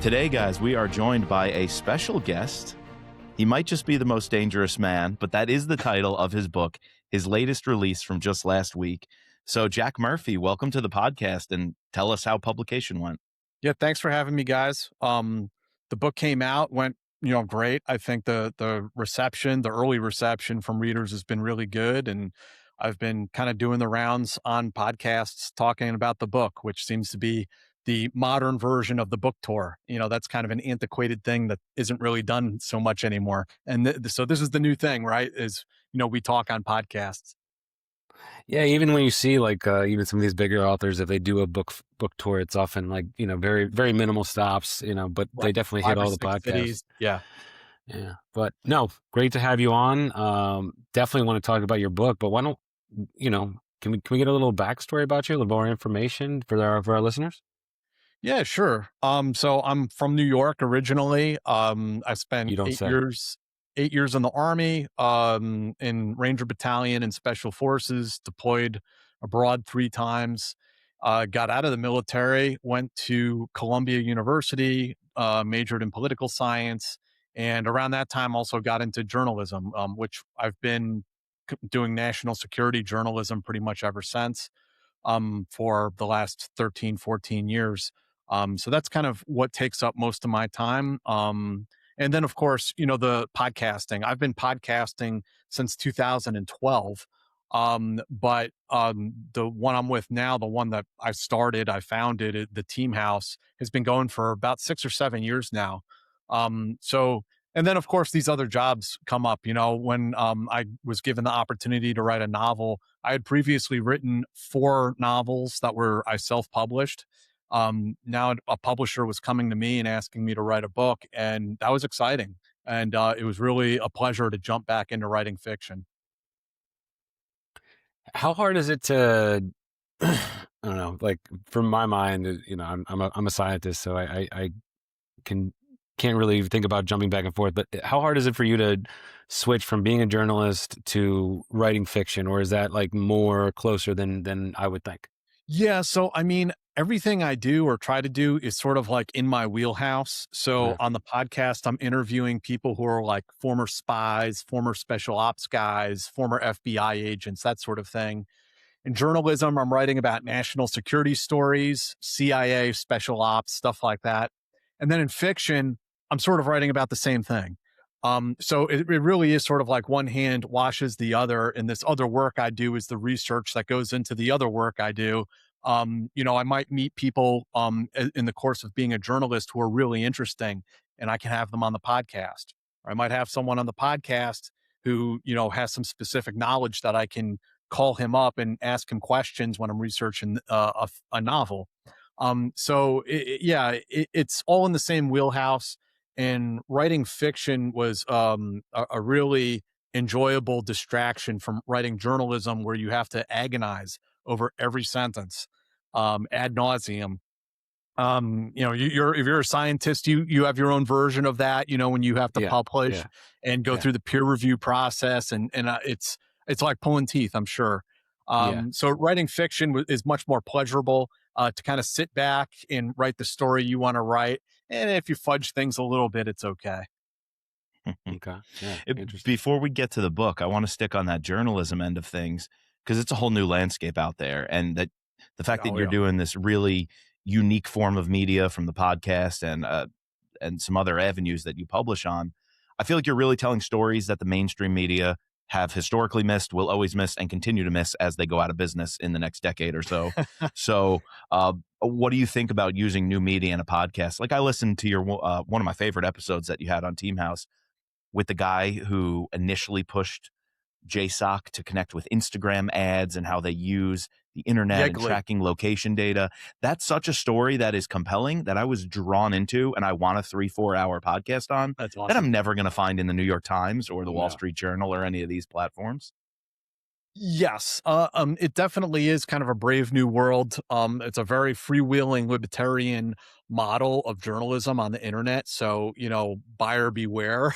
Today, guys, we are joined by a special guest. He might just be the most dangerous man, but that is the title of his book, his latest release from just last week. So, Jack Murphy, welcome to the podcast and tell us how publication went. Yeah, thanks for having me, guys. The book came out, went great. I think the reception, the early reception from readers has been really good, and I've been kind of doing the rounds on podcasts talking about the book, which seems to be the modern version of the book tour. That's kind of an antiquated thing that isn't really done so much anymore. And so this is the new thing, right? Is we talk on podcasts. Yeah, even when you see like even some of these bigger authors, if they do a book tour, it's often like very very minimal stops, but Right. they definitely hit all the podcasts. Cities. Yeah. But no, great to have you on. Definitely want to talk about your book, but why don't can we get a little backstory about you, a little more information for our listeners? Yeah, sure. So I'm from New York originally. I spent You don't 8 say. years, 8 years in the Army, in Ranger Battalion and Special Forces, deployed abroad 3 times. Got out of the military, went to Columbia University, majored in political science, and around that time also got into journalism, which I've been doing national security journalism pretty much ever since, for the last 13, 14 years. So that's kind of what takes up most of my time. And then, of course, the podcasting. I've been podcasting since 2012. But the one I'm with now, the one that I founded, the Team House, has been going for about 6 or 7 years now. And then, of course, these other jobs come up. When I was given the opportunity to write a novel, I had previously written 4 novels that I self-published. Now a publisher was coming to me and asking me to write a book, and that was exciting. And it was really a pleasure to jump back into writing fiction. How hard is it to I don't know, like from my mind, I'm a scientist, so I can't really think about jumping back and forth, but how hard is it for you to switch from being a journalist to writing fiction, or is that like more closer than I would think? Yeah. So, I mean, everything I do or try to do is sort of like in my wheelhouse. So Yeah. on the podcast, I'm interviewing people who are like former spies, former special ops guys, former FBI agents, that sort of thing. In journalism, I'm writing about national security stories, CIA, special ops, stuff like that. And then in fiction, I'm sort of writing about the same thing. So it really is sort of like one hand washes the other. And this other work I do is the research that goes into the other work I do. I might meet people in the course of being a journalist who are really interesting, and I can have them on the podcast. Or I might have someone on the podcast who, has some specific knowledge that I can call him up and ask him questions when I'm researching a novel. It's all in the same wheelhouse. And writing fiction was a really enjoyable distraction from writing journalism, where you have to agonize over every sentence ad nauseum. If you're a scientist, you have your own version of that. When you have to publish and go through the peer review process, and it's like pulling teeth, I'm sure. So writing fiction is much more pleasurable, to kind of sit back and write the story you want to write. And if you fudge things a little bit, it's okay. Okay. Yeah. Before we get to the book, I want to stick on that journalism end of things, because it's a whole new landscape out there. And that the fact that you're doing this really unique form of media from the podcast and some other avenues that you publish on, I feel like you're really telling stories that the mainstream media have historically missed, will always miss, and continue to miss as they go out of business in the next decade or so. So what do you think about using new media in a podcast? Like, I listened to your one of my favorite episodes that you had on Team House with the guy who initially pushed JSOC to connect with Instagram ads and how they use the internet and tracking location data. That's such a story that is compelling that I was drawn into, and I want a 3-4 hour podcast on. That's awesome. That I'm never going to find in the New York Times or the Wall Street Journal or any of these platforms. Yes. It definitely is kind of a brave new world. It's a very freewheeling libertarian model of journalism on the internet. So, buyer beware.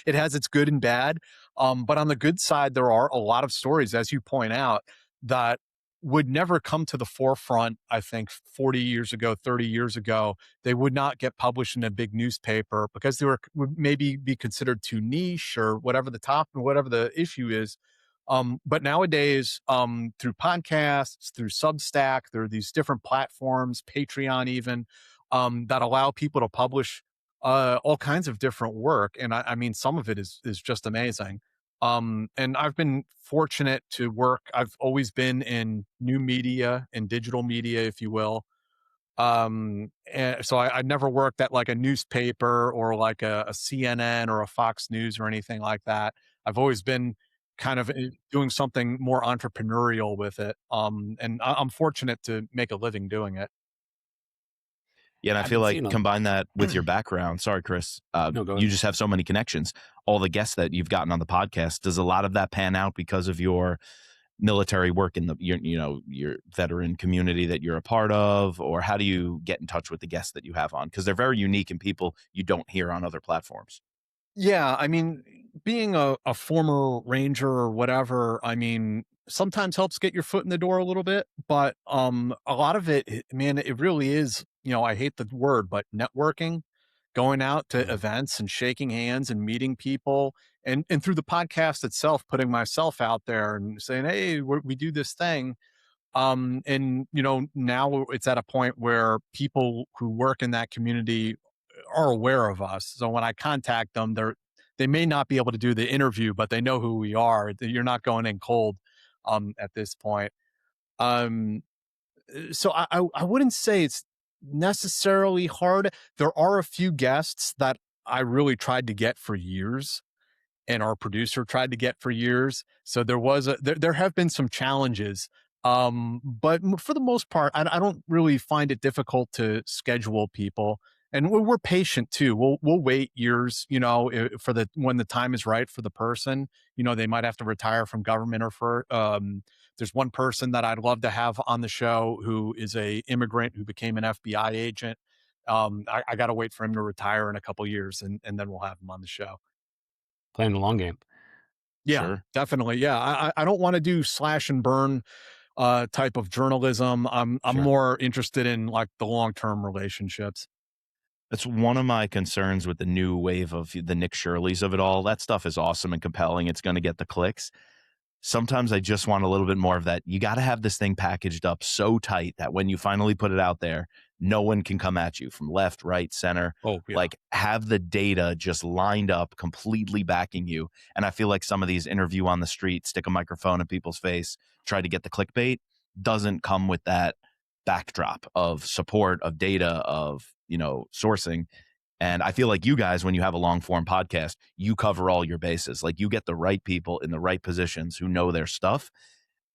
It has its good and bad. But on the good side, there are a lot of stories, as you point out, that would never come to the forefront. I think 40 years ago, 30 years ago, they would not get published in a big newspaper because they would maybe be considered too niche or whatever the issue is. But nowadays, through podcasts, through Substack, there are these different platforms, Patreon even, that allow people to publish all kinds of different work. And I mean, some of it is just amazing. And I've been fortunate to work. I've always been in new media and digital media, if you will. And so I never worked at like a newspaper or like a CNN or a Fox News or anything like that. I've always been kind of doing something more entrepreneurial with it. And I'm fortunate to make a living doing it. Yeah, and I feel like combine that with your background. Sorry, Chris. No, you just have so many connections. All the guests that you've gotten on the podcast, does a lot of that pan out because of your military work in your veteran community that you're a part of, or how do you get in touch with the guests that you have on? Because they're very unique and people you don't hear on other platforms. Yeah, I mean, being a former Ranger or whatever, I mean, sometimes helps get your foot in the door a little bit, but a lot of it, man, it really is, I hate the word, but networking, going out to events and shaking hands and meeting people, and through the podcast itself, putting myself out there and saying, hey, we do this thing. And now it's at a point where people who work in that community are aware of us. So when I contact them, they may not be able to do the interview, but they know who we are. You're not going in cold at this point. So I wouldn't say it's necessarily hard. There are a few guests that I really tried to get for years, and our producer tried to get for years. So there have been some challenges. But for the most part, I don't really find it difficult to schedule people, and we're patient too. We'll wait years, when the time is right for the person. They might have to retire from government, or there's one person that I'd love to have on the show who is a immigrant who became an FBI agent. I got to wait for him to retire in a couple years, and then we'll have him on the show. Playing the long game. Yeah, sure. Definitely. Yeah. I don't want to do slash and burn type of journalism. I'm more interested in like the long-term relationships. That's one of my concerns with the new wave of the Nick Shirleys of it all. That stuff is awesome and compelling. It's going to get the clicks. Sometimes I just want a little bit more of that. You got to have this thing packaged up so tight that when you finally put it out there, no one can come at you from left, right, center. Oh, yeah. Like have the data just lined up, completely backing you. And I feel like some of these interview on the street, stick a microphone in people's face, try to get the clickbait, doesn't come with that backdrop of support, of data, of sourcing. And I feel like you guys, when you have a long form podcast, you cover all your bases. Like you get the right people in the right positions who know their stuff.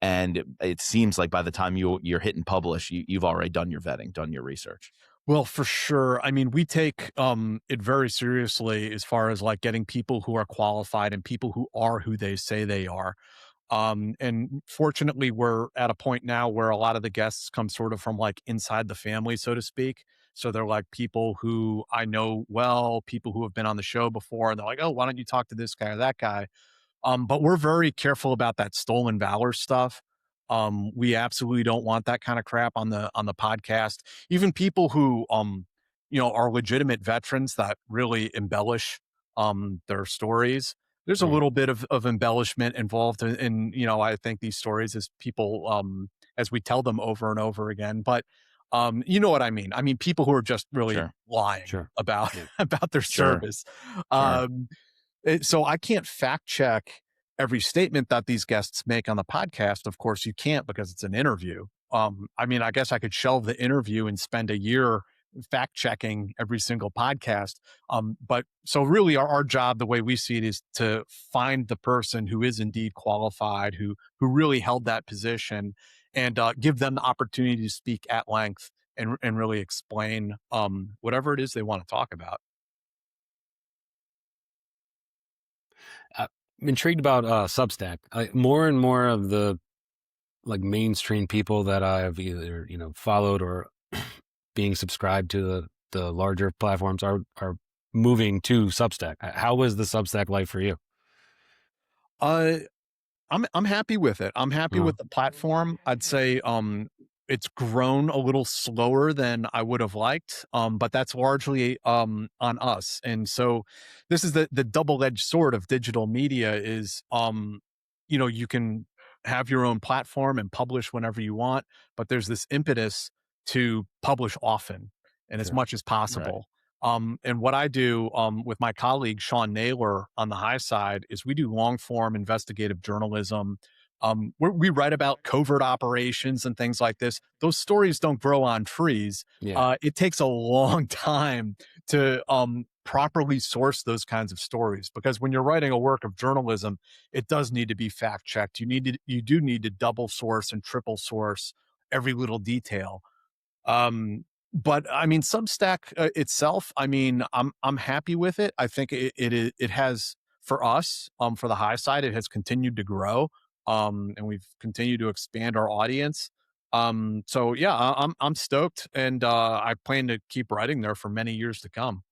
And it seems like by the time you're hitting publish, you've already done your vetting, done your research. Well, for sure. I mean, we take it very seriously as far as like getting people who are qualified and people who are who they say they are. And fortunately, we're at a point now where a lot of the guests come sort of from like inside the family, so to speak. So they're like people who I know well, people who have been on the show before, and they're like, oh, why don't you talk to this guy or that guy? But we're very careful about that stolen valor stuff. We absolutely don't want that kind of crap on the podcast. Even people who are legitimate veterans that really embellish their stories. There's a little bit of embellishment involved in I think these stories as people as we tell them over and over again. But you know what I mean? I mean, people who are just really lying about about their service. So I can't fact check every statement that these guests make on the podcast. Of course you can't, because it's an interview. I mean, I guess I could shelve the interview and spend a year fact checking every single podcast. But so really our job, the way we see it, is to find the person who is indeed qualified, who really held that position, and give them the opportunity to speak at length and really explain whatever it is they want to talk about. I'm intrigued about Substack. More and more of the like mainstream people that I've either followed or being subscribed to the larger platforms are moving to Substack. How was the Substack life for you? I'm happy with it. I'm happy with the platform. I'd say it's grown a little slower than I would have liked, but that's largely on us. And so this is the double-edged sword of digital media is you can have your own platform and publish whenever you want, but there's this impetus to publish often and as much as possible. And what I do with my colleague Sean Naylor on the high side is we do long form investigative journalism. We write about covert operations and things like this. Those stories don't grow on trees. It takes a long time to properly source those kinds of stories, because when you're writing a work of journalism, it does need to be fact checked. You do need to double source and triple source every little detail. But I mean, Substack itself, I mean, I'm happy with it. I think it has, for us, for the high side, it has continued to grow, and we've continued to expand our audience. So yeah, I'm stoked, and I plan to keep writing there for many years to come.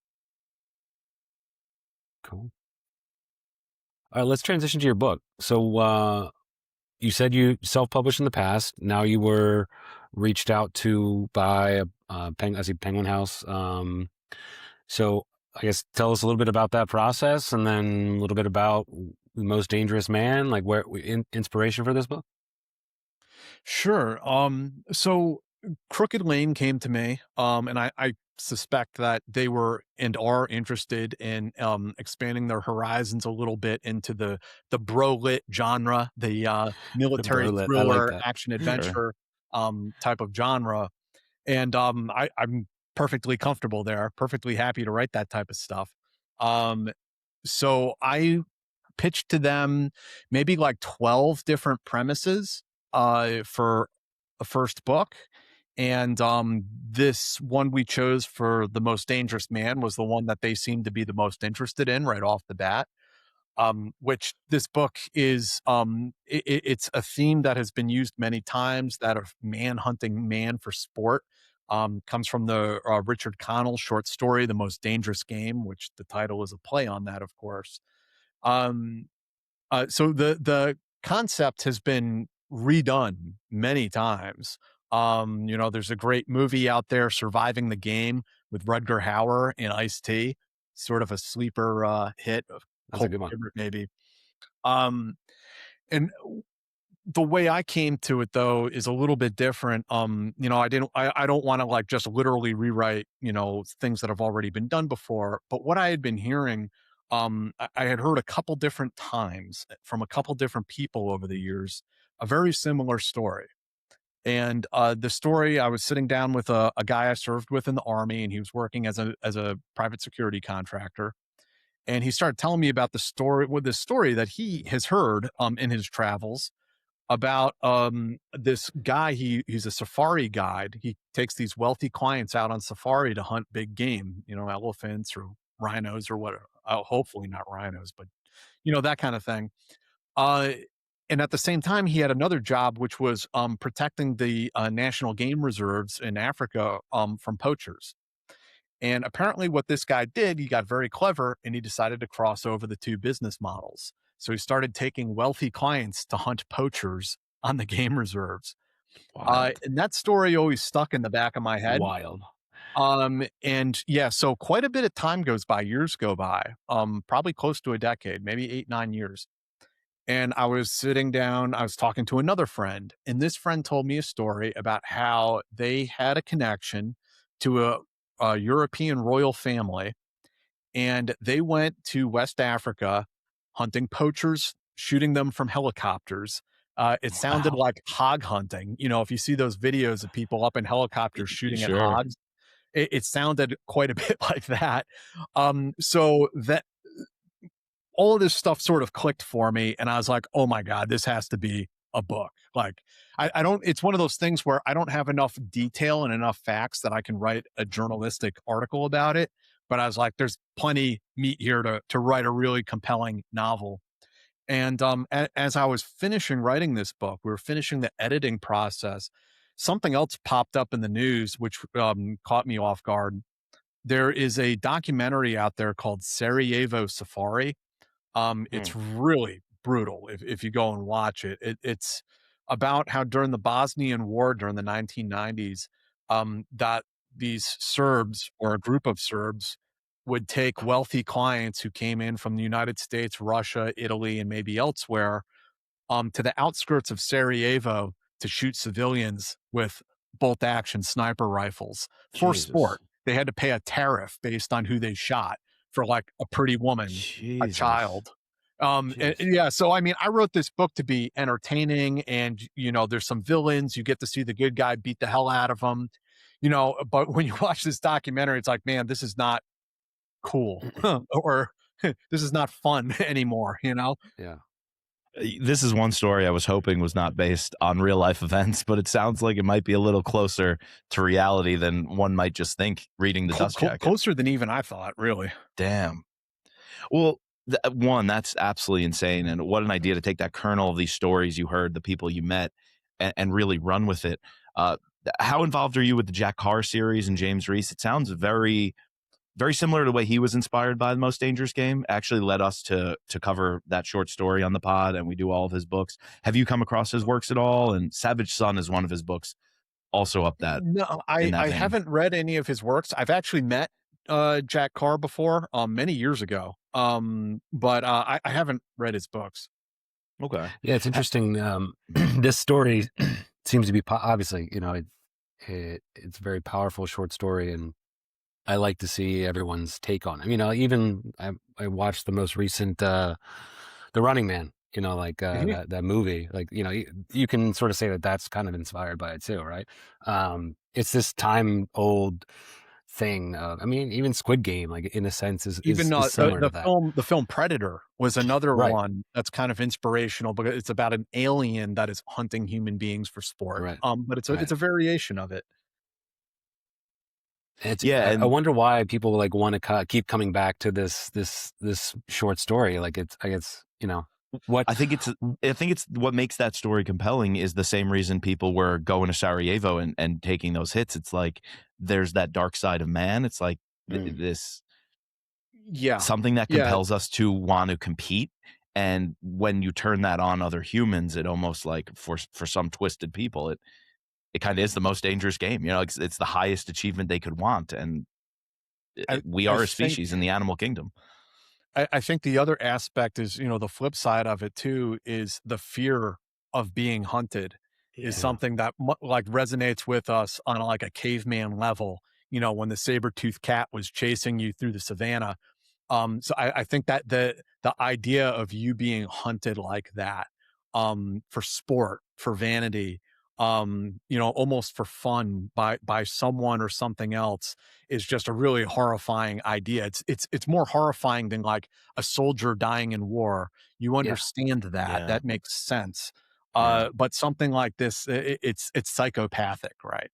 Cool. All right, let's transition to your book. So you said you self-published in the past. Now you were reached out to by Penguin House. So I guess tell us a little bit about that process, and then a little bit about The Most Dangerous Man, like where inspiration for this book. Sure. So Crooked Lane came to me, and I suspect that they were and are interested in expanding their horizons a little bit into the bro-lit genre, the military thriller, like action adventure type of genre. And I'm perfectly comfortable there, perfectly happy to write that type of stuff. So I pitched to them maybe like 12 different premises for a first book. And this one we chose for The Most Dangerous Man was the one that they seemed to be the most interested in right off the bat. Which this book is, it's a theme that has been used many times, that of man hunting man for sport. Comes from the Richard Connell short story, The Most Dangerous Game, which the title is a play on that, of course. So the concept has been redone many times. There's a great movie out there, Surviving the Game, with Rutger Hauer and Ice-T, sort of a sleeper hit. That's a good one, maybe. And the way I came to it though is a little bit different. I don't want to like just literally rewrite, things that have already been done before, but what I had been hearing, I had heard a couple different times from a couple different people over the years, a very similar story. And the story, I was sitting down with a guy I served with in the Army, and he was working as a private security contractor. And he started telling me about the story that he has heard in his travels about this guy. He's a safari guide. He takes these wealthy clients out on safari to hunt big game, elephants or rhinos or whatever. Hopefully not rhinos, but that kind of thing. And at the same time, he had another job, which was protecting the national game reserves in Africa from poachers. And apparently what this guy did, he got very clever and he decided to cross over the two business models. So he started taking wealthy clients to hunt poachers on the game reserves. And that story always stuck in the back of my head. Wild. And yeah, so quite a bit of time goes by, years go by, probably close to a decade, maybe 8-9 years. And I was sitting down, I was talking to another friend, and this friend told me a story about how they had a connection to a European royal family, and they went to West Africa hunting poachers, shooting them from helicopters. It sounded like hog hunting. If you see those videos of people up in helicopters shooting at hogs, it sounded quite a bit like that. So that all of this stuff sort of clicked for me, and I was like, oh my God, this has to be a book. Like I don't, it's one of those things where I don't have enough detail and enough facts that I can write a journalistic article about it. But I was like, there's plenty meat here to write a really compelling novel. And as I was finishing writing this book, we were finishing the editing process, something else popped up in the news, which caught me off guard. There is a documentary out there called Sarajevo Safari. It's really brutal if you go and watch it. It's about how during the Bosnian War during the 1990s, that these Serbs or a group of Serbs would take wealthy clients who came in from the United States, Russia, Italy, and maybe elsewhere, to the outskirts of Sarajevo to shoot civilians with bolt action sniper rifles for Jesus. sport. They had to pay a tariff based on who they shot for like a pretty woman, a Jesus. child. Yeah. So, I mean, I wrote this book to be entertaining and, you know, there's some villains. You get to see the good guy beat the hell out of them, you know, but when you watch this documentary, it's like, man, this is not cool or this is not fun anymore, you know? Yeah. This is one story I was hoping was not based on real life events, but it sounds like it might be a little closer to reality than one might just think reading the dust jacket. Closer than even I thought, really. Damn. Well, one, that's absolutely insane. And what an idea to take that kernel of these stories you heard, the people you met, and really run with it. How involved are you with the Jack Carr series and James Reese? It sounds very, very similar to the way he was inspired by The Most Dangerous Game. Actually led us to cover that short story on the pod, and we do all of his books. Have you come across his works at all? And Savage Son is one of his books, also up that. No, I haven't read any of his works. I've actually met Jack Carr before, many years ago. But I haven't read his books. Okay. Yeah, it's interesting. This story seems to be obviously, you know, it's a very powerful short story, and I like to see everyone's take on it. You know, even I watched the most recent The Running Man. You know, like that movie. Like, you know, you can sort of say that that's kind of inspired by it too, right? It's this time old thing. I mean, even Squid Game, like in a sense, is similar to that. The film Predator was another Right. one that's kind of inspirational because it's about an alien that is hunting human beings for sport. Right. But it's a variation of it. I wonder why people like want to keep coming back to this short story. Like I guess, you know, I think it's what makes that story compelling is the same reason people were going to Sarajevo and taking those hits. It's like there's that dark side of man. It's like this something that compels us to want to compete. And when you turn that on other humans, it almost like for some twisted people, it kind of is the most dangerous game. You know, it's the highest achievement they could want. And we are a species in the animal kingdom. I think the other aspect is, you know, the flip side of it too is the fear of being hunted is something that like resonates with us on like a caveman level. You know, when the saber-toothed cat was chasing you through the savannah. So I think that the idea of you being hunted like that, for sport, for vanity, you know, almost for fun by someone or something else is just a really horrifying idea. It's more horrifying than like a soldier dying in war. You understand that makes sense. But something like this, it's psychopathic, right?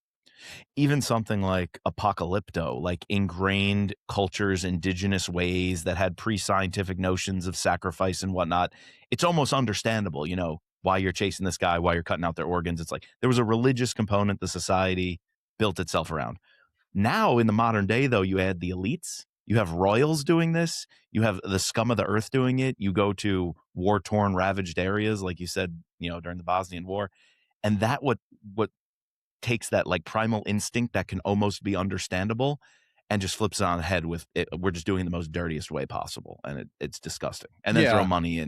Even something like Apocalypto, like ingrained cultures, indigenous ways that had pre-scientific notions of sacrifice and whatnot. It's almost understandable, you know, why you're chasing this guy, why you're cutting out their organs. It's like there was a religious component the society built itself around. Now in the modern day, though, you add the elites, you have royals doing this, you have the scum of the earth doing it. You go to war-torn, ravaged areas, like you said, you know, during the Bosnian War, and that what takes that like primal instinct that can almost be understandable and just flips it on the head with it. We're just doing it the most dirtiest way possible, and it's disgusting. And then throw money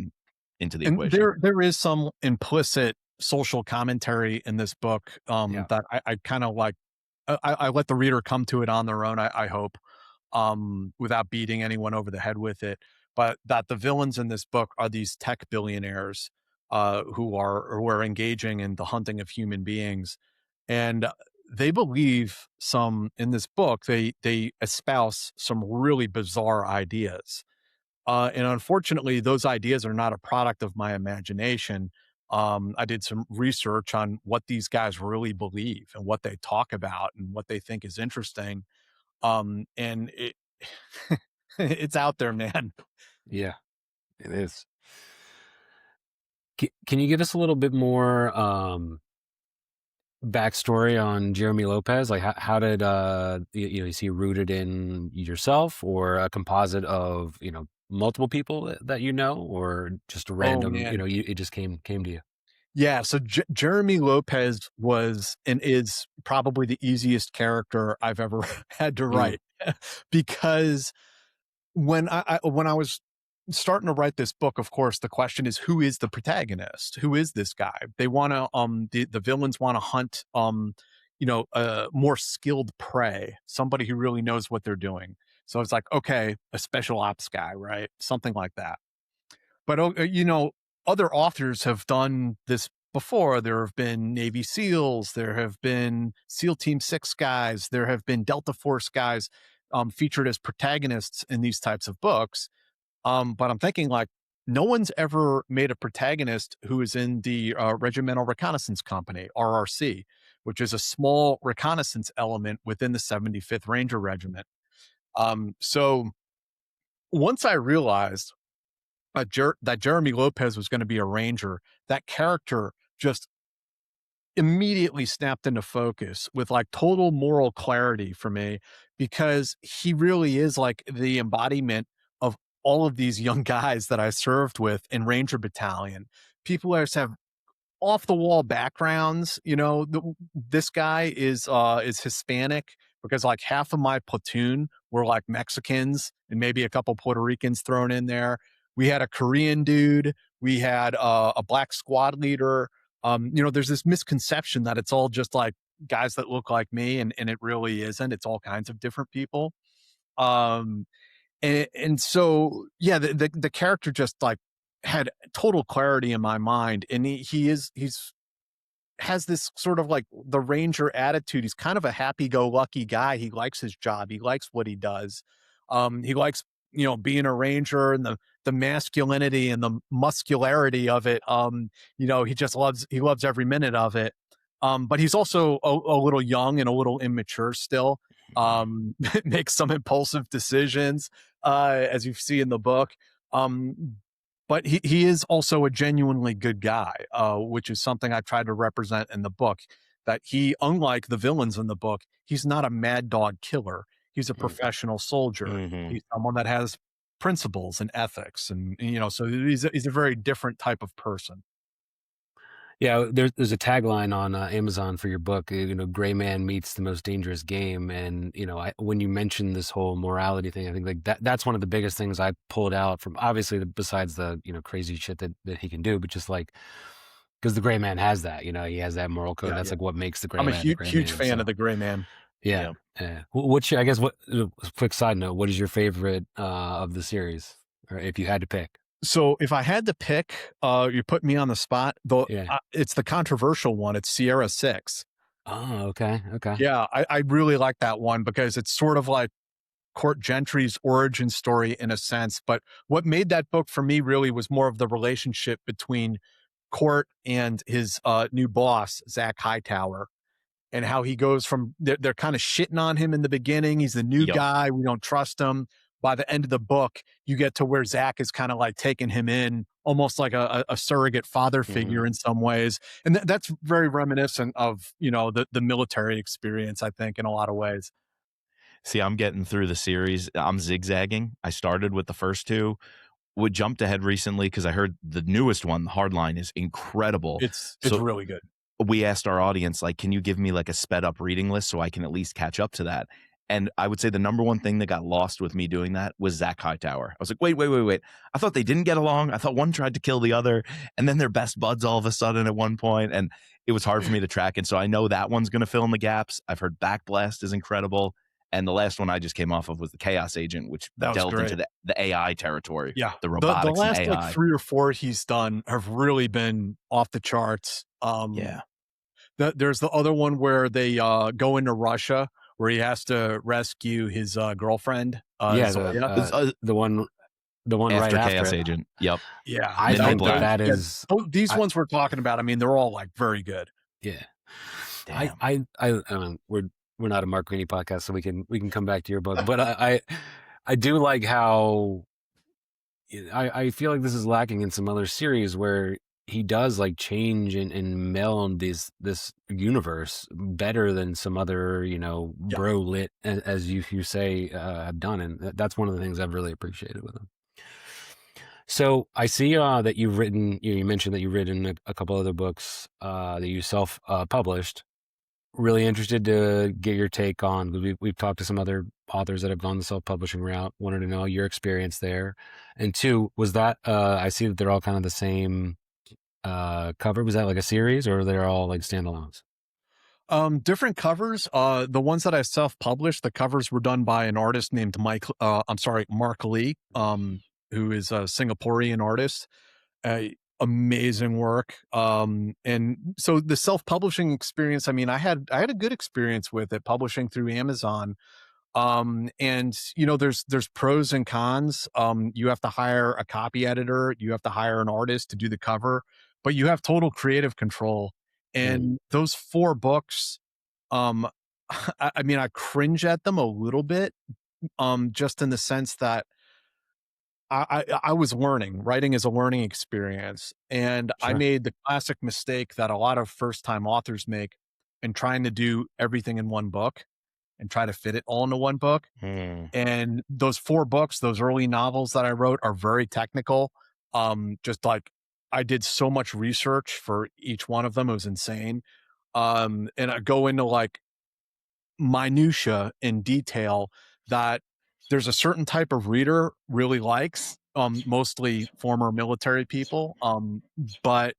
into the equation. There is some implicit social commentary in this book that I kind of like. I let the reader come to it on their own. I hope, without beating anyone over the head with it. But that the villains in this book are these tech billionaires who are engaging in the hunting of human beings. And they believe in this book, they espouse some really bizarre ideas. And unfortunately, those ideas are not a product of my imagination. I did some research on what these guys really believe and what they talk about and what they think is interesting. And it's out there, man. Yeah, it is. Can you give us a little bit more backstory on Jeremy Lopez? Like how did is he rooted in yourself or a composite of, you know, multiple people that you know, or just a random, it just came to you? Yeah. So Jeremy Lopez was and is probably the easiest character I've ever had to write because when I was starting to write this book, of course, the question is, who is the protagonist? Who is this guy? They want to, the villains want to hunt, more skilled prey, somebody who really knows what they're doing. So it's like, okay, a special ops guy, right? Something like that. But, other authors have done this before. There have been Navy SEALs. There have been SEAL Team 6 guys. There have been Delta Force guys featured as protagonists in these types of books. But I'm thinking, like, no one's ever made a protagonist who is in the Regimental Reconnaissance Company, RRC, which is a small reconnaissance element within the 75th Ranger Regiment. So once I realized that Jeremy Lopez was going to be a Ranger, that character just immediately snapped into focus with like total moral clarity for me, because he really is like the embodiment of all of these young guys that I served with in Ranger Battalion. People that have off the wall backgrounds. This guy is Hispanic, because like half of my platoon were like Mexicans and maybe a couple Puerto Ricans thrown in there. We had a Korean dude. We had a black squad leader. There's this misconception that it's all just like guys that look like me, and it really isn't. It's all kinds of different people. And so, yeah, the character just like had total clarity in my mind. And he's has this sort of like the Ranger attitude. He's kind of a happy-go-lucky guy. He likes his job. He likes what he does. He likes, being a Ranger and the masculinity and the muscularity of it. He loves every minute of it. But he's also a little young and a little immature still. Makes some impulsive decisions, as you see in the book. But he is also a genuinely good guy, which is something I tried to represent in the book, that he, unlike the villains in the book, he's not a mad dog killer. He's a professional soldier. He's someone that has principles and ethics. And, so he's a very different type of person. Yeah, there's a tagline on Amazon for your book, gray man meets the most dangerous game. And, when you mentioned this whole morality thing, I think like that's one of the biggest things I pulled out from, obviously, besides the, crazy shit that he can do, but just like, because the gray man has that, he has that moral code. That's like what makes the gray man. I'm a huge fan of the gray man. Yeah. Quick side note, what is your favorite of the series, or if you had to pick? So if I had to pick, you put me on the spot, it's the controversial one. It's Sierra 6. Oh, okay. Yeah, I really like that one, because it's sort of like Court Gentry's origin story in a sense. But what made that book for me really was more of the relationship between Court and his new boss, Zach Hightower, and how he goes from, they're kind of shitting on him in the beginning. He's the new guy. We don't trust him. By the end of the book, you get to where Zach is kind of like taking him in, almost like a surrogate father figure in some ways. And that's very reminiscent of, the military experience, I think, in a lot of ways. See, I'm getting through the series. I'm zigzagging. I started with the first two. We jumped ahead recently because I heard the newest one, Hardline, is incredible. It's really good. We asked our audience, like, can you give me like a sped up reading list so I can at least catch up to that? And I would say the number one thing that got lost with me doing that was Zach Hightower. I was like, wait. I thought they didn't get along. I thought one tried to kill the other, and then they're best buds all of a sudden at one point, and it was hard for me to track. And so I know that one's going to fill in the gaps. I've heard Backblast is incredible. And the last one I just came off of was the Chaos Agent, which delved into the AI territory. Yeah. The robotics the last and AI. Like 3 or 4 he's done have really been off the charts. There's the other one where they go into Russia, where he has to rescue his girlfriend. The one after right Chaos after Agent. Yep. Yeah. I think that is... These ones we're talking about, I mean, they're all like very good. Yeah. Damn. I we're not a Mark Greaney podcast, so we can come back to your book. But I do like how I feel like this is lacking in some other series where he does like change and meld this universe better than some other, bro lit, as you say, have done. And that's one of the things I've really appreciated with him. So I see that you've written, you mentioned that you've written a couple other books that you self-published. Really interested to get your take on, because we've talked to some other authors that have gone the self-publishing route. Wanted to know your experience there. And two, was that, I see that they're all kind of the same cover. Was that like a series, or they're all like standalones? Different covers. The ones that I self-published, the covers were done by an artist named Mark Lee, who is a Singaporean artist. Amazing work. And so the self-publishing experience, I mean, I had a good experience with it, publishing through Amazon. And there's pros and cons. You have to hire a copy editor, you have to hire an artist to do the cover, but you have total creative control. And those 4 books, I mean, I cringe at them a little bit, just in the sense that I was learning. Writing is a learning experience. And Sure. I made the classic mistake that a lot of first-time authors make in trying to do everything in one book and try to fit it all into one book. And those 4 books, those early novels that I wrote, are very technical. Just like, I did so much research for each one of them. It was insane. And I go into like minutia in detail that there's a certain type of reader really likes, mostly former military people. But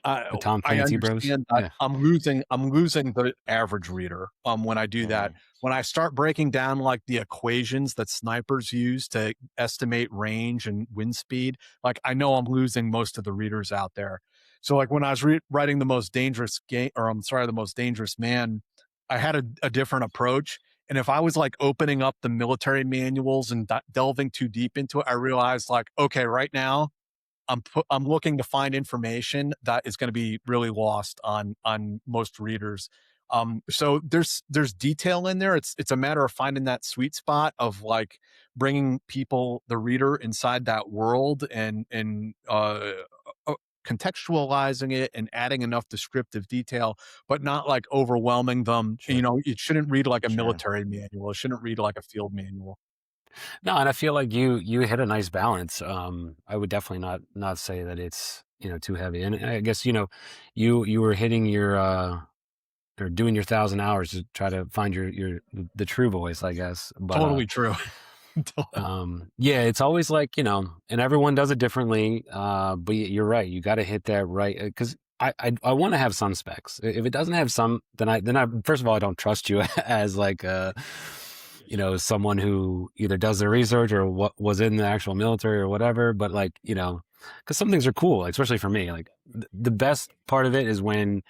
The Tom I Clancy bros. understand that I'm losing the average reader when I do that. When I start breaking down like the equations that snipers use to estimate range and wind speed, like I know I'm losing most of the readers out there. So like when I was writing The Most Dangerous The Most Dangerous Man, I had a different approach. And if I was like opening up the military manuals and delving too deep into it, I realized like, okay, right now I'm looking to find information that is going to be really lost on most readers. So there's detail in there. It's a matter of finding that sweet spot of like bringing the reader inside that world and contextualizing it and adding enough descriptive detail, but not like overwhelming them. Sure. It shouldn't read like a military manual. It shouldn't read like a field manual. No, and I feel like you hit a nice balance. I would definitely not say that it's too heavy. And I guess you were hitting your or doing your 1,000 hours to try to find the true voice, I guess. But, totally true. Yeah, it's always like and everyone does it differently. But you're right. You got to hit that right, because I want to have some specs. If it doesn't have some, then I first of all, I don't trust you as like someone who either does the research or what was in the actual military or whatever. But like, because some things are cool, like, especially for me, like the best part of it is when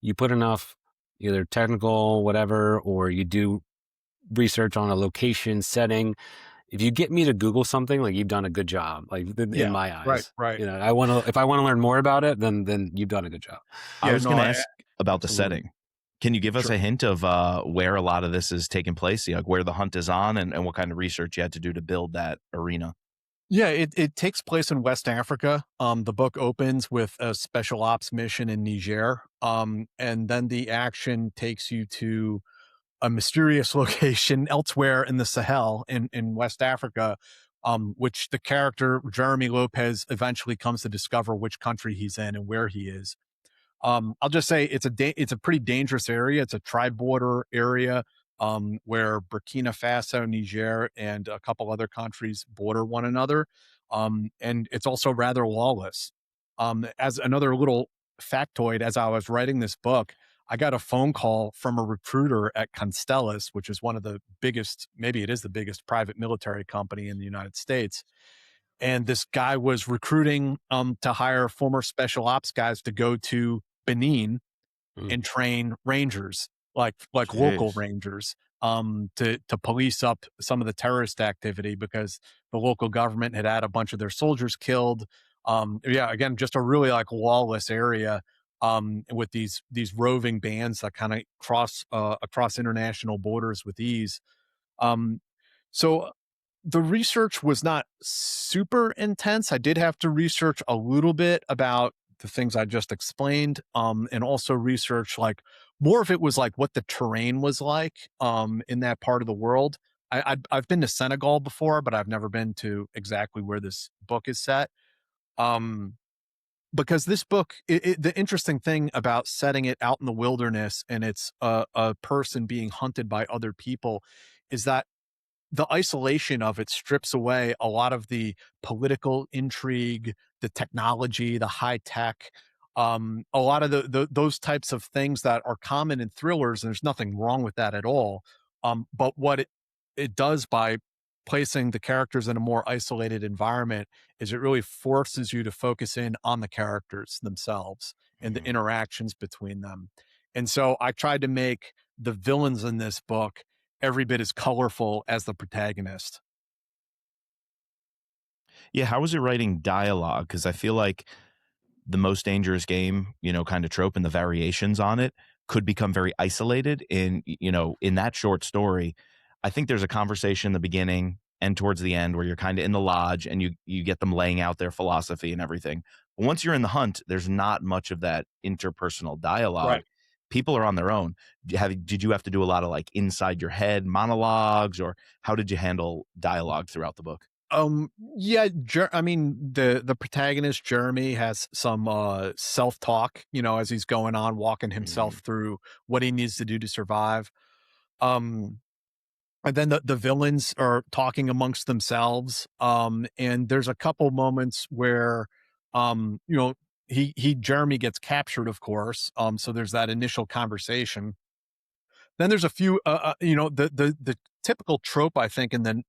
you put enough either technical, whatever, or you do research on a location setting. If you get me to Google something, like, you've done a good job, like in my eyes. Right. If I want to learn more about it, then you've done a good job. I was going to ask about the setting. Can you give us a hint of where a lot of this is taking place? Like where the hunt is on and what kind of research you had to do to build that arena? Yeah, it takes place in West Africa. The book opens with a special ops mission in Niger. And then the action takes you to a mysterious location elsewhere in the Sahel in West Africa, which the character Jeremy Lopez eventually comes to discover which country he's in and where he is. I'll just say it's a pretty dangerous area. It's a tri-border area where Burkina Faso, Niger, and a couple other countries border one another. And it's also rather lawless. As another little factoid, as I was writing this book, I got a phone call from a recruiter at Constellas, which is one of the biggest, maybe it is the biggest private military company in the United States. And this guy was recruiting to hire former special ops guys to go to Benin and train rangers, like local rangers, to police up some of the terrorist activity, because the local government had a bunch of their soldiers killed. Again, just a really like lawless area, with these roving bands that kind of cross across international borders with ease. So the research was not super intense. I did have to research a little bit about the things I just explained, and also research like more of it was like what the terrain was like in that part of the world. I've been to Senegal before, but I've never been to exactly where this book is set. Because this book, the interesting thing about setting it out in the wilderness and it's a person being hunted by other people is that the isolation of it strips away a lot of the political intrigue, the technology, the high tech, a lot of those types of things that are common in thrillers. And there's nothing wrong with that at all. But what it does by placing the characters in a more isolated environment is it really forces you to focus in on the characters themselves and the interactions between them. And so I tried to make the villains in this book every bit as colorful as the protagonist. Yeah, how was it writing dialogue? Because I feel like the most dangerous game, kind of trope and the variations on it could become very isolated in that short story. I think there's a conversation in the beginning and towards the end where you're kind of in the lodge and you get them laying out their philosophy and everything. But once you're in the hunt, there's not much of that interpersonal dialogue. Right. People are on their own. Did you have to do a lot of like inside your head monologues, or how did you handle dialogue throughout the book? Yeah, I mean, the protagonist, Jeremy, has some self-talk, as he's going on, walking himself through what he needs to do to survive. And then the villains are talking amongst themselves. And there's a couple moments where, Jeremy gets captured, of course. So there's that initial conversation. Then there's a few, the typical trope, I think, in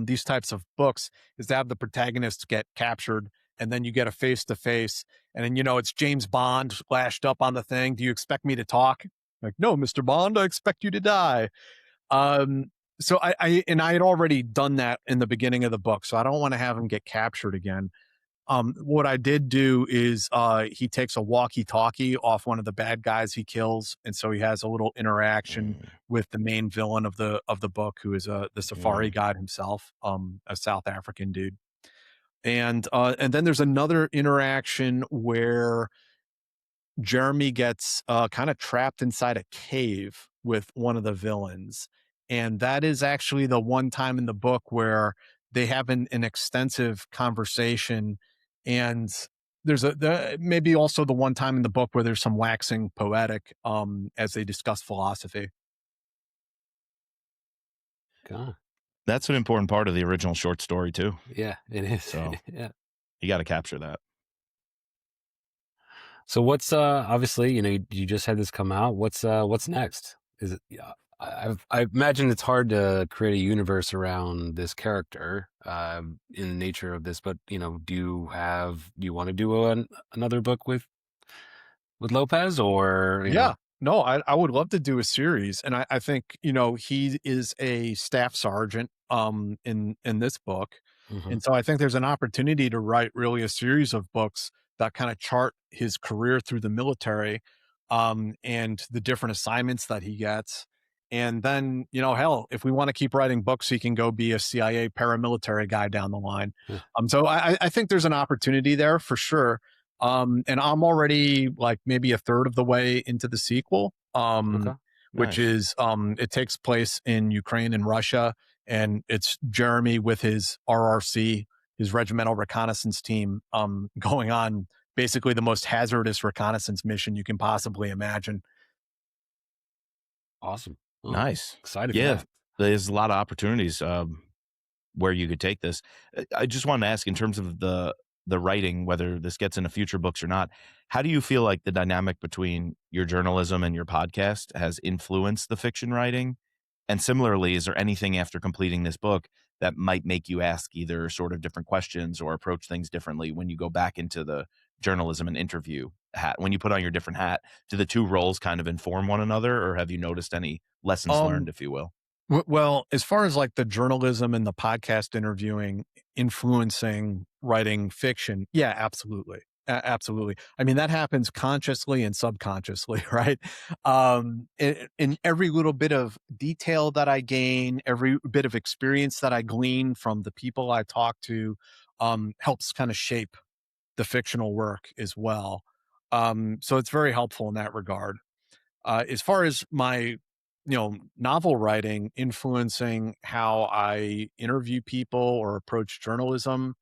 these types of books is to have the protagonists get captured, and then you get a face-to-face, and then, it's James Bond lashed up on the thing. Do you expect me to talk? Like, no, Mr. Bond, I expect you to die. So I had already done that in the beginning of the book, so I don't want to have him get captured again. What I did do is he takes a walkie-talkie off one of the bad guys he kills, and so he has a little interaction with the main villain of the book, who is the safari guide himself, a South African dude. And then there's another interaction where Jeremy gets kind of trapped inside a cave with one of the villains. And that is actually the one time in the book where they have an extensive conversation. And there's maybe also the one time in the book where there's some waxing poetic as they discuss philosophy. God. That's an important part of the original short story too. Yeah, it is. So yeah, you got to capture that. So what's obviously, you just had this come out. What's next? Is it? I imagine it's hard to create a universe around this character in the nature of this, but do you want to do another book with Lopez, or yeah? No, I would love to do a series, and I think he is a staff sergeant in this book, and so I think there's an opportunity to write really a series of books that kind of chart his career through the military, and the different assignments that he gets. And then, hell, if we want to keep writing books, he can go be a CIA paramilitary guy down the line. Yeah. So I think there's an opportunity there for sure. And I'm already like maybe a third of the way into the sequel, which is it takes place in Ukraine and Russia, and it's Jeremy with his RRC, his regimental reconnaissance team, going on basically the most hazardous reconnaissance mission you can possibly imagine. Awesome. Well, nice. Excited. Yeah. There's a lot of opportunities where you could take this. I just wanted to ask, in terms of the writing, whether this gets into future books or not, how do you feel like the dynamic between your journalism and your podcast has influenced the fiction writing? And similarly, is there anything after completing this book that might make you ask either sort of different questions or approach things differently when you go back into the journalism and interview hat? When you put on your different hat, do the two roles kind of inform one another, or have you noticed any lessons learned, if you will? Well, as far as like the journalism and the podcast interviewing influencing writing fiction, yeah, absolutely. Absolutely. I mean, that happens consciously and subconsciously, right? In every little bit of detail that I gain, every bit of experience that I glean from the people I talk to, helps kind of shape the fictional work as well. So it's very helpful in that regard. As far as my, novel writing influencing how I interview people or approach journalism,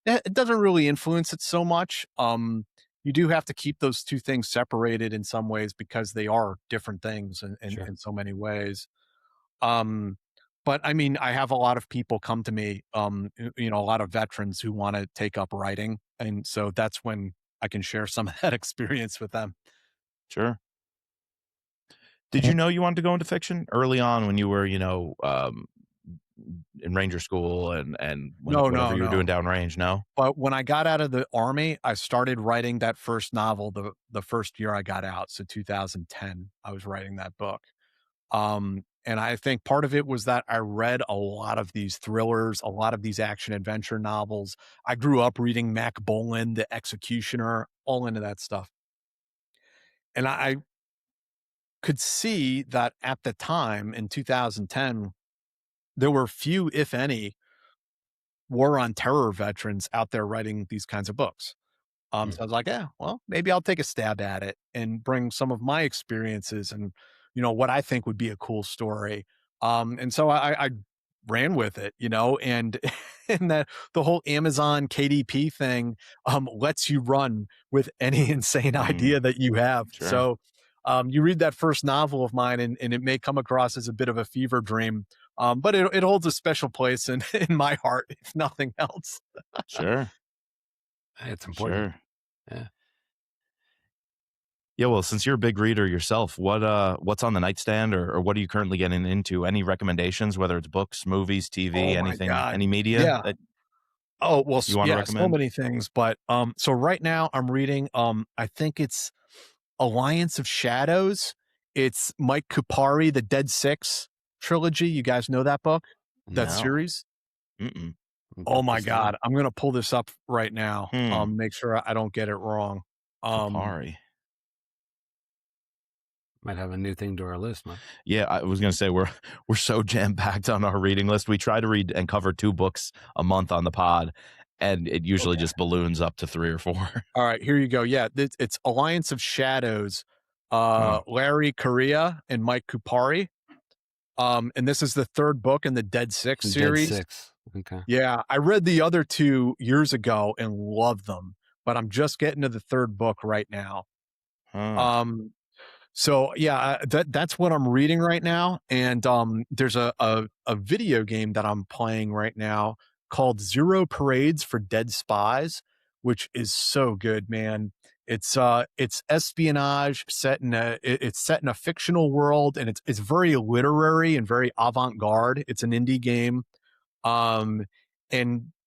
It doesn't really influence it so much. You do have to keep those two things separated in some ways because they are different things in so many ways. But I mean, I have a lot of people come to me, a lot of veterans who want to take up writing. And so that's when I can share some of that experience with them. Sure. Did you know you wanted to go into fiction early on when you were, in Ranger school and whatever you were doing downrange? No. But when I got out of the Army, I started writing that first novel the first year I got out. So 2010, I was writing that book. And I think part of it was that I read a lot of these thrillers, a lot of these action adventure novels. I grew up reading Mac Bolan, The Executioner, all into that stuff. And I could see that at the time in 2010, there were few, if any, war on terror veterans out there writing these kinds of books. So I was like, yeah, well, maybe I'll take a stab at it and bring some of my experiences and, what I think would be a cool story. And so I ran with it, and and that the whole Amazon KDP thing lets you run with any insane idea that you have. Sure. So you read that first novel of mine and it may come across as a bit of a fever dream, but it holds a special place in my heart, if nothing else. Sure. It's important. Sure. Yeah, well, since you're a big reader yourself, what's on the nightstand or what are you currently getting into? Any recommendations, whether it's books, movies, TV, anything, any media? Yeah. That you want to recommend? So many things. But so right now I'm reading, I think it's Alliance of Shadows. It's Mike Kupari, the Dead Six trilogy. You guys know that book? That series? Mm-mm. Oh my God. I'm going to pull this up right now. Make sure I don't get it wrong. Kupari. Might have a new thing to our list, man. Yeah, I was going to say we're so jam-packed on our reading list. We try to read and cover 2 books a month on the pod, and it usually just balloons up to 3 or 4. All right, here you go. Yeah, it's Alliance of Shadows, Larry Correia and Mike Kupari. And this is the 3rd book in the Dead Six series. Dead Six. Okay. Yeah, I read the other 2 years ago and loved them, but I'm just getting to the 3rd book right now. So yeah, that's what I'm reading right now. And there's a video game that I'm playing right now called Zero Parades for Dead Spies, which is so good, man. It's espionage set in a fictional world, and it's very literary and very avant-garde. It's an indie game. And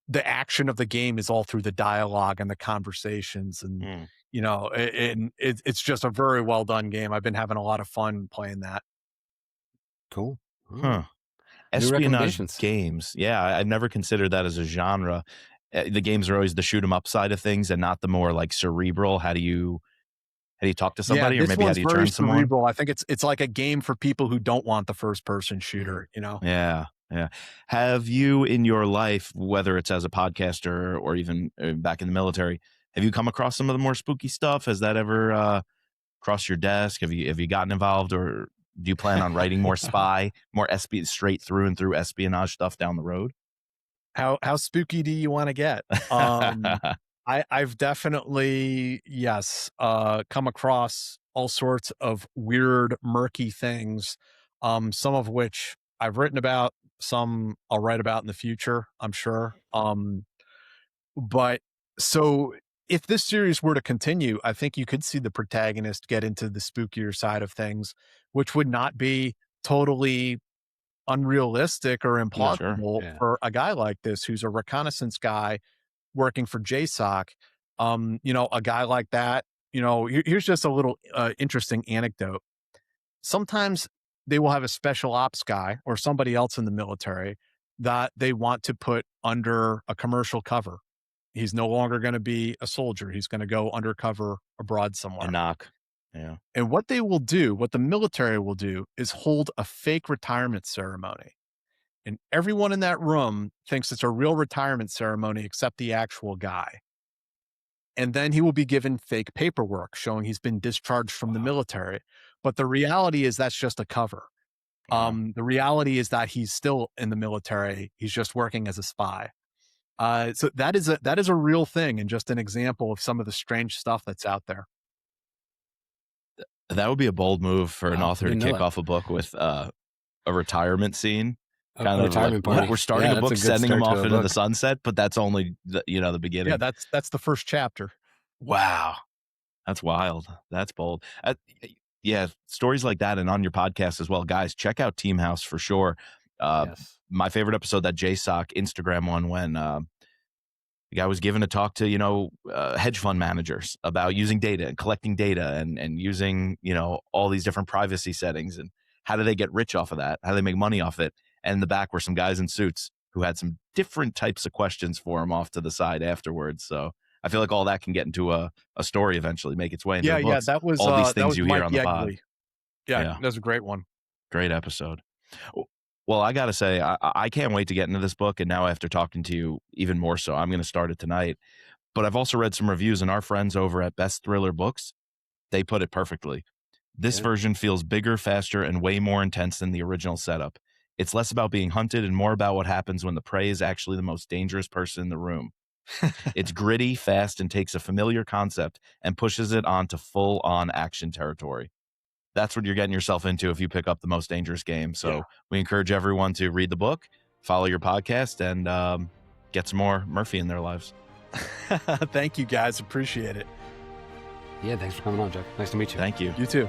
the action of the game is all through the dialogue and the conversations and it's just a very well done game. I've been having a lot of fun playing that. Cool. Espionage games. Yeah, I've never considered that as a genre. The games are always the shoot 'em up side of things and not the more like cerebral. How do you talk to somebody, or maybe how do you turn someone? Cerebral. I think it's like a game for people who don't want the first person shooter, Yeah. Have you in your life, whether it's as a podcaster or even back in the military, have you come across some of the more spooky stuff? Has that ever crossed your desk? Have you gotten involved, or do you plan on writing more straight through and through espionage stuff down the road? How spooky do you want to get? I've definitely, come across all sorts of weird, murky things, some of which I've written about, some I'll write about in the future, I'm sure. But so if this series were to continue, I think you could see the protagonist get into the spookier side of things, which would not be totally unrealistic or implausible for a guy like this, who's a reconnaissance guy working for JSOC. A guy like that, here's just a little interesting anecdote. Sometimes they will have a special ops guy or somebody else in the military that they want to put under a commercial cover. He's no longer going to be a soldier. He's going to go undercover abroad somewhere. A knock. Yeah. And what the military will do is hold a fake retirement ceremony. And everyone in that room thinks it's a real retirement ceremony except the actual guy. And then he will be given fake paperwork showing he's been discharged from the military. But the reality is that's just a cover. The reality is that he's still in the military. He's just working as a spy. So that is a real thing, and just an example of some of the strange stuff that's out there. That would be a bold move for an author to kick off a book with a retirement scene. Kind of like, we're starting a book, sending him off into the sunset, but that's only the beginning. Yeah, that's the first chapter. Wow, that's wild. That's bold. Yeah, stories like that, and on your podcast as well, guys. Check out Team House for sure. Yes. My favorite episode, that JSOC Instagram one, when the guy was given a talk to hedge fund managers about using data and collecting data and using all these different privacy settings, and how do they get rich off of that? How do they make money off it? And in the back were some guys in suits who had some different types of questions for him off to the side afterwards. So I feel like all that can get into a story eventually, make its way into the books. Yeah, that was all these things you Mike hear on the pod. Yeah, that was a great one. Great episode. Well, I got to say, I can't wait to get into this book. And now after talking to you even more so, I'm going to start it tonight. But I've also read some reviews, and our friends over at Best Thriller Books, they put it perfectly. This version feels bigger, faster, and way more intense than the original setup. It's less about being hunted and more about what happens when the prey is actually the most dangerous person in the room. It's gritty, fast, and takes a familiar concept and pushes it onto full-on action territory. That's what you're getting yourself into if you pick up The Most Dangerous Game. So we encourage everyone to read the book, follow your podcast, and get some more Murphy in their lives. Thank you, guys. Appreciate it. Yeah, thanks for coming on, Jack. Nice to meet you. Thank you. You too.